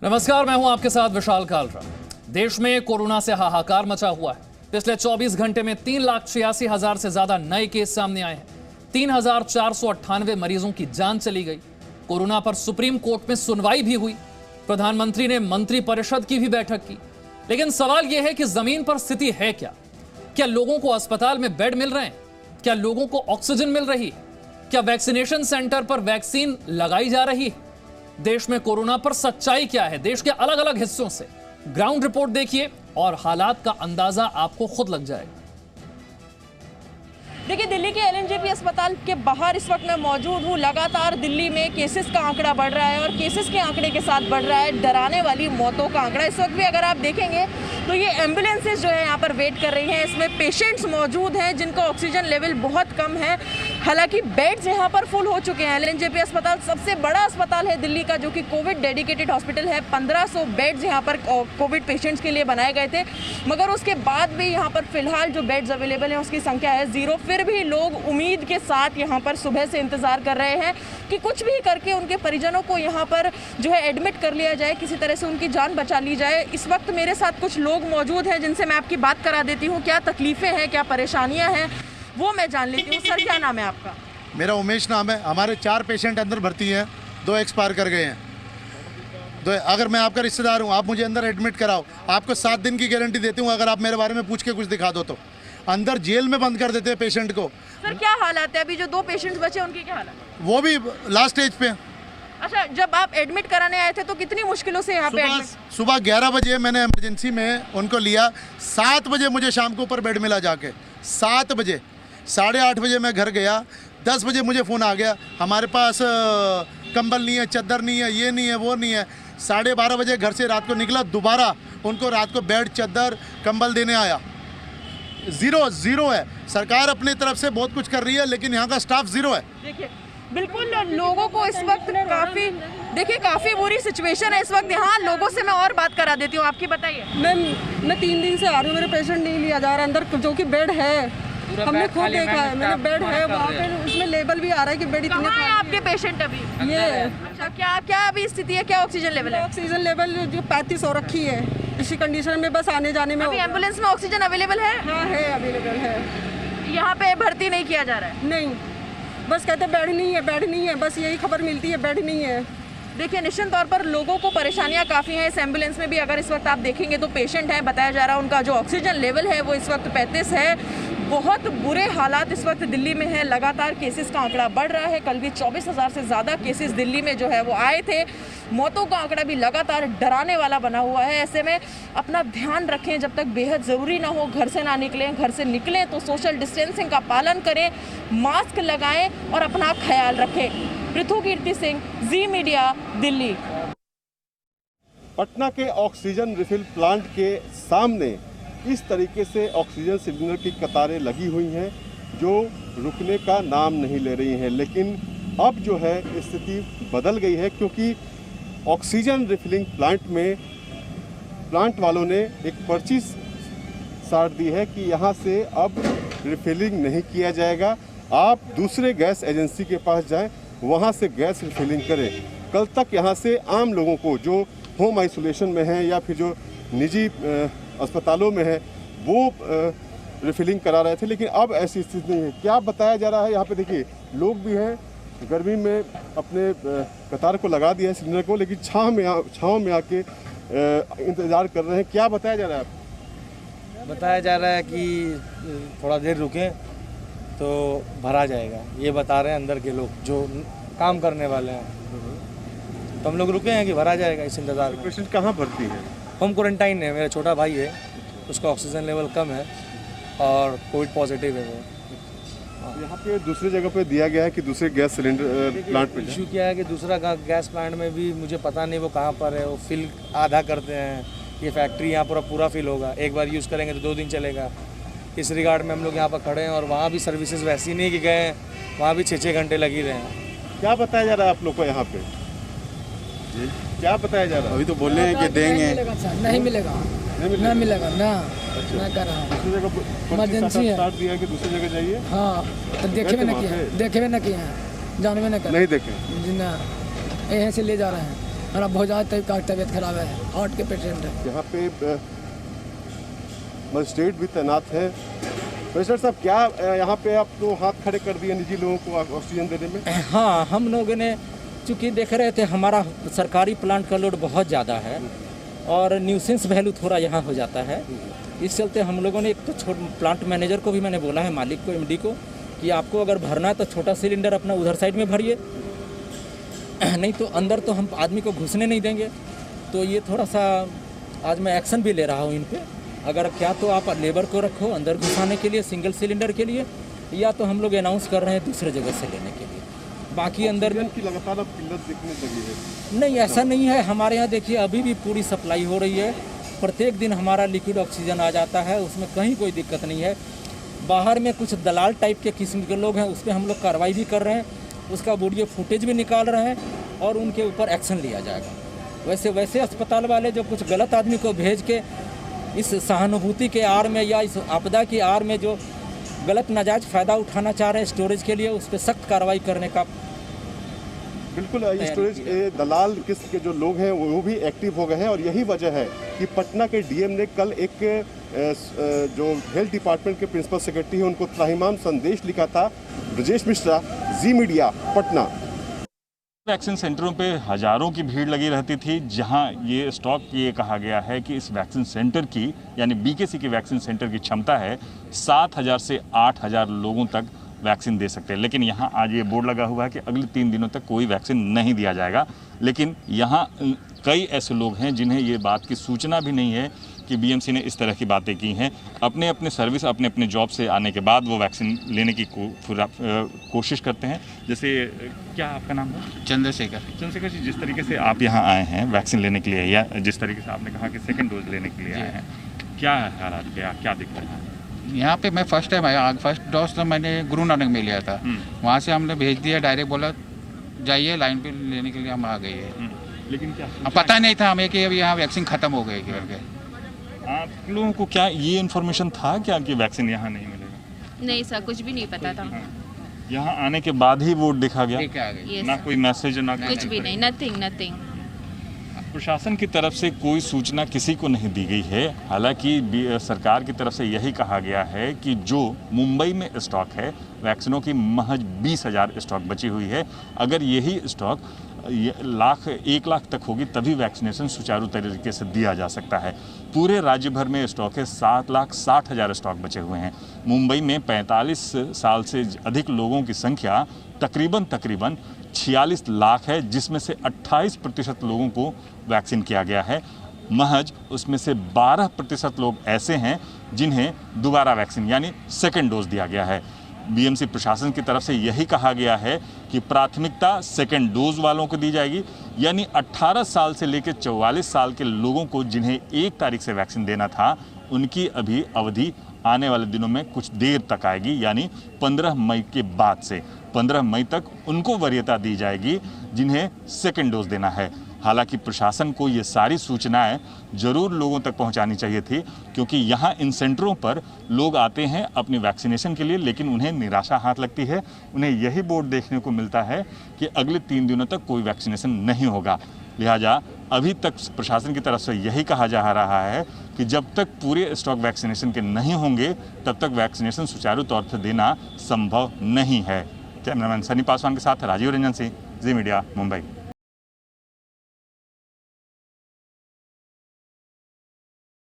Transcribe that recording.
नमस्कार, मैं हूं आपके साथ विशाल कालरा। देश में कोरोना से हाहाकार मचा हुआ है। पिछले 24 घंटे में 3,86,000 से ज्यादा नए केस सामने आए हैं। 3,498 मरीजों की जान चली गई। कोरोना पर सुप्रीम कोर्ट में सुनवाई भी हुई। प्रधानमंत्री ने मंत्रिपरिषद की भी बैठक की। लेकिन सवाल यह है कि जमीन पर स्थिति है क्या? क्या लोगों को अस्पताल में बेड मिल रहे हैं? क्या लोगों को ऑक्सीजन मिल रही है? क्या वैक्सीनेशन सेंटर पर वैक्सीन लगाई जा रही है? देश में कोरोना पर सच्चाई क्या है? देश के अलग अलग हिस्सों से ग्राउंड रिपोर्ट देखिए और हालात का अंदाजा आपको खुद लग जाएगा। देखिए, दिल्ली के एलएनजेपी अस्पताल के बाहर इस वक्त मैं मौजूद हूँ। लगातार दिल्ली में केसेस का आंकड़ा बढ़ रहा है और केसेस के आंकड़े के साथ बढ़ रहा है डराने वाली मौतों का आंकड़ा। इस वक्त भी अगर आप देखेंगे तो ये एम्बुलेंसेज जो है यहाँ पर वेट कर रही हैं। इसमें पेशेंट्स मौजूद हैं जिनका ऑक्सीजन लेवल बहुत कम है। हालांकि बेड्स यहाँ पर फुल हो चुके हैं। एलएनजेपी अस्पताल सबसे बड़ा अस्पताल है दिल्ली का, जो कि कोविड डेडिकेटेड हॉस्पिटल है। 1500 बेड्स यहाँ पर कोविड पेशेंट्स के लिए बनाए गए थे, मगर उसके बाद भी यहाँ पर फिलहाल जो बेड्स अवेलेबल हैं उसकी संख्या है 0। फिर भी लोग उम्मीद के साथ यहाँ पर सुबह से इंतजार कर रहे हैं कि कुछ भी करके उनके परिजनों को यहाँ पर जो है एडमिट कर लिया जाए, किसी तरह से उनकी जान बचा ली जाए। इस वक्त मेरे साथ कुछ लोग मौजूद हैं जिनसे मैं आपकी बात करा देती हूँ। क्या तकलीफें हैं, क्या परेशानियाँ हैं, वो मैं जान लेती हूँ। सर, क्या नाम है आपका? मेरा उमेश नाम है। हमारे 4 पेशेंट अंदर भर्ती हैं, 2 एक्सपायर कर गए हैं। अगर मैं आपका रिश्तेदार हूँ, आप मुझे अंदर एडमिट कराओ, आपको 7 दिन की गारंटी देती हूँ। अगर आप मेरे बारे में पूछ के कुछ दिखा दो तो अंदर जेल में बंद कर देते हैं पेशेंट को। सर, क्या हालात है? अभी जो 2 पेशेंट्स बचे उनकी क्या हालत है? वो भी लास्ट स्टेज पे। अच्छा, जब आप एडमिट कराने आए थे तो कितनी मुश्किलों से यहाँ पे सुबह 11 बजे मैंने इमरजेंसी में उनको लिया। 7 बजे मुझे शाम को ऊपर बेड मिला जाके। 7 बजे, 8:30 बजे मैं घर गया। 10 बजे मुझे फ़ोन आ गया, हमारे पास कंबल नहीं है, चादर नहीं है, ये नहीं है, वो नहीं है। 12:30 बजे घर से रात को निकला, दोबारा उनको रात को बेड, चादर, कंबल देने आया। ज़ीरो है। सरकार अपनी तरफ से बहुत कुछ कर रही है, लेकिन यहाँ का स्टाफ 0 है। देखिए, बिल्कुल लोगों को इस वक्त काफ़ी बुरी सिचुएशन है इस वक्त यहाँ। लोगों से मैं और बात करा देती हूँ। आपकी बताइए। मैं 3 दिन से आ रही हूँ, मेरे पेशेंट नहीं लिया जा रहा अंदर, जो कि बेड है। हमने खुद देखा है, मैंने बेड है वहाँ पे, उसमें लेबल भी आ रहा है कि बेड इतने। कहाँ है आपके पेशेंट अभी? ये अच्छा, क्या अभी स्थिति है? क्या ऑक्सीजन लेवल है? ऑक्सीजन लेवल जो 35 हो रखी है। इसी कंडीशन में बस आने जाने में। अभी एम्बुलेंस में ऑक्सीजन अवेलेबल है? हाँ है, अवेलेबल है। यहाँ पे भर्ती नहीं किया जा रहा है? नहीं, बस कहते बेड नहीं है, बस यही खबर मिलती है, बेड नहीं है। देखिए, निश्चित तौर पर लोगों को परेशानियां काफ़ी हैं। इस एम्बुलेंस में भी अगर इस वक्त आप देखेंगे तो पेशेंट हैं। बताया जा रहा है उनका जो ऑक्सीजन लेवल है वो इस वक्त 35 है। बहुत बुरे हालात इस वक्त दिल्ली में है। लगातार केसेस का आंकड़ा बढ़ रहा है। कल भी 24,000 से ज़्यादा केसेस दिल्ली में जो है वो आए थे। मौतों का आंकड़ा भी लगातार डराने वाला बना हुआ है। ऐसे में अपना ध्यान रखें, जब तक बेहद ज़रूरी ना हो घर से ना निकलें। घर से निकलें तो सोशल डिस्टेंसिंग का पालन करें, मास्क लगाएं और अपना ख्याल रखें। पृथु कीर्ति सिंह, जी मीडिया, दिल्ली। पटना के ऑक्सीजन रिफिल प्लांट के सामने इस तरीके से ऑक्सीजन सिलेंडर की कतारें लगी हुई हैं जो रुकने का नाम नहीं ले रही हैं। लेकिन अब जो है स्थिति बदल गई है, क्योंकि ऑक्सीजन रिफिलिंग प्लांट में प्लांट वालों ने एक पर्ची साट दी है कि यहाँ से अब रिफिलिंग नहीं किया जाएगा। आप दूसरे गैस एजेंसी के पास जाएं, वहाँ से गैस रिफिलिंग करें। कल तक यहाँ से आम लोगों को जो होम आइसोलेशन में हैं या फिर जो निजी अस्पतालों में है वो रिफिलिंग करा रहे थे, लेकिन अब ऐसी स्थिति नहीं है। क्या बताया जा रहा है, यहाँ पे देखिए लोग भी हैं, गर्मी में अपने कतार को लगा दिया है सिलेंडर को, लेकिन छाँव में आके इंतज़ार कर रहे हैं। क्या बताया जा रहा है आपको? बताया जा रहा है कि थोड़ा देर रुकें तो भरा जाएगा, ये बता रहे हैं अंदर के लोग जो काम करने वाले हैं। तो हम लोग रुके हैं कि भरा जाएगा इस इंतज़ार में। पेशेंट कहाँ भर्ती है? होम क्वारंटाइन है। मेरा छोटा भाई है, उसका ऑक्सीजन लेवल कम है और कोविड पॉजिटिव है वो। यहाँ पे दूसरी जगह पे दिया गया है कि दूसरे गैस सिलेंडर प्लांट पे इशू क्या है कि दूसरा गैस प्लांट में भी मुझे पता नहीं वो कहाँ पर है। वो फिल आधा करते हैं। ये फैक्ट्री यहाँ पर पूरा फिल होगा, एक बार यूज़ करेंगे तो 2 दिन चलेगा। इस रिगार्ड में हम लोग यहाँ पर खड़े हैं और वहाँ भी सर्विसेज वैसी नहीं कि गए, वहाँ भी 6-6 घंटे लग ही रहे हैं। क्या बताया जा रहा है आप लोग को यहाँ पे? क्या बताया जा रहा है? अभी तो बोल रहे हैं कि देंगे, नहीं मिलेगा ना। मैं कर रहा हूँ, दूसरी जगह इमरजेंसी है। स्टार्ट दिया है कि दूसरी जगह जाइए। हाँ, तो देखे में ना किया है, जानवे ना कर नहीं देखे जी ना, यहीं से ले जा रहे हैं। मेरा बहुत ज़्यादा तबीयत खराब है, हार्ट के पेशेंट है। यहाँ पे मजिस्ट्रेट भी तैनात है। प्रेसिडेंट साहब, क्या यहाँ पे आप तो हाथ खड़े कर दिए निजी लोगों को ऑक्सीजन देने में? हाँ, हम लोगों ने चूँकि देख रहे थे हमारा सरकारी प्लांट का लोड बहुत ज़्यादा है और न्यूसेंस वैल्यू थोड़ा यहाँ हो जाता है। इस चलते हम लोगों ने एक तो प्लांट मैनेजर को भी मैंने बोला है, मालिक को, एमडी को, कि आपको अगर भरना है तो छोटा सिलेंडर अपना उधर साइड में भरिए, नहीं तो अंदर तो हम आदमी को घुसने नहीं देंगे। तो ये थोड़ा सा आज मैं एक्शन भी ले रहा हूँ इन पे। अगर क्या तो आप लेबर को रखो अंदर घुसाने के लिए सिंगल सिलेंडर के लिए, या तो हम लोग अनाउंस कर रहे हैं दूसरे जगह से लेने के लिए। बाकी अंदर की लगातार अब किल्लत दिखने लगी है। नहीं, ऐसा नहीं है। हमारे यहाँ देखिए अभी भी पूरी सप्लाई हो रही है। प्रत्येक दिन हमारा लिक्विड ऑक्सीजन आ जाता है, उसमें कहीं कोई दिक्कत नहीं है। बाहर में कुछ दलाल टाइप के किस्म के लोग हैं, उस पर हम लोग कार्रवाई भी कर रहे हैं, उसका वीडियो फुटेज भी निकाल रहे हैं और उनके ऊपर एक्शन लिया जाएगा। वैसे अस्पताल वाले जो कुछ गलत आदमी को भेज के इस सहानुभूति के आड़ में या इस आपदा की आड़ में जो गलत नाजायज फ़ायदा उठाना चाह रहे हैं स्टोरेज के लिए, उस पर सख्त कार्रवाई करने का बिल्कुल। स्टोरेज दलाल किस्म के जो लोग हैं वो भी एक्टिव हो गए हैं और यही वजह है कि पटना के डीएम ने कल एक जो हेल्थ डिपार्टमेंट के प्रिंसिपल सेक्रेटरी हैं उनको त्राहिमाम संदेश लिखा था। ब्रजेश मिश्रा, जी मीडिया, पटना। वैक्सीन सेंटरों पे हज़ारों की भीड़ लगी रहती थी, जहां ये स्टॉक ये कहा गया है कि इस वैक्सीन सेंटर की यानी बीकेसी की वैक्सीन सेंटर की क्षमता है 7,000 से 8,000 लोगों तक वैक्सीन दे सकते हैं। लेकिन यहाँ आज ये बोर्ड लगा हुआ है कि अगले 3 दिनों तक कोई वैक्सीन नहीं दिया जाएगा। लेकिन यहाँ कई ऐसे लोग हैं जिन्हें ये बात की सूचना भी नहीं है कि बीएमसी ने इस तरह की बातें की हैं। अपने अपने सर्विस अपने अपने जॉब से आने के बाद वो वैक्सीन लेने की कोशिश करते हैं। जैसे क्या आपका नाम है? चंद्रशेखर जी, जिस तरीके से आप यहाँ आए हैं वैक्सीन लेने के लिए, या जिस तरीके से आपने कहा कि सेकेंड डोज लेने के लिए आए हैं, क्या हालात क्या दिक्कत है? यहाँ पे मैं फर्स्ट टाइम आया। फर्स्ट डोज तो मैंने गुरु नानक में लिया था, वहाँ से हमने भेज दिया, डायरेक्ट बोला जाइए लाइन पे लेने के लिए, हम आ गए हैं। लेकिन क्या पता नहीं था हमें कि अभी यहाँ वैक्सीन ख़त्म हो गई करके। आप लोगों को क्या ये इन्फॉर्मेशन था क्या कि वैक्सीन यहाँ नहीं मिलेगा? नहीं सर, कुछ भी नहीं पता था। यहाँ आने के बाद ही वोट देखा गया? yes, ना कोई मैसेज ना कुछ भी नहीं, नथिंग। प्रशासन की तरफ से कोई सूचना किसी को नहीं दी गई है। हालांकि सरकार की तरफ से यही कहा गया है कि जो मुंबई में स्टॉक है वैक्सीनों की महज 20,000 स्टॉक बची हुई है। अगर यही स्टॉक 1 लाख तक होगी तभी वैक्सीनेशन सुचारू तरीके से दिया जा सकता है। पूरे राज्य भर में स्टॉक है 7,60,000 स्टॉक बचे हुए हैं। मुंबई में 45 साल से अधिक लोगों की संख्या तकरीबन 46 लाख है, जिसमें से 28% लोगों को वैक्सीन किया गया है। महज उसमें से 12% लोग ऐसे हैं जिन्हें दोबारा वैक्सीन यानी सेकेंड डोज दिया गया है। बीएमसी प्रशासन की तरफ से यही कहा गया है कि प्राथमिकता सेकेंड डोज वालों को दी जाएगी, यानी 18 साल से लेकर 44 साल के लोगों को जिन्हें 1 तारीख से वैक्सीन देना था, उनकी अभी अवधि आने वाले दिनों में कुछ देर तक आएगी, यानी 15 मई के बाद से 15 मई तक उनको वरीयता दी जाएगी जिन्हें सेकेंड डोज देना है। हालांकि प्रशासन को ये सारी सूचनाएं ज़रूर लोगों तक पहुंचानी चाहिए थी, क्योंकि यहाँ इन सेंटरों पर लोग आते हैं अपनी वैक्सीनेशन के लिए, लेकिन उन्हें निराशा हाथ लगती है। उन्हें यही बोर्ड देखने को मिलता है कि अगले 3 दिनों तक कोई वैक्सीनेशन नहीं होगा। लिहाजा अभी तक प्रशासन की तरफ से यही कहा जा रहा है कि जब तक पूरे स्टॉक वैक्सीनेशन के नहीं होंगे तब तक वैक्सीनेशन सुचारू तौर से देना संभव नहीं है। कैमरामैन सनी पासवान के साथ राजीव रंजन सिंह, जी मीडिया, मुंबई।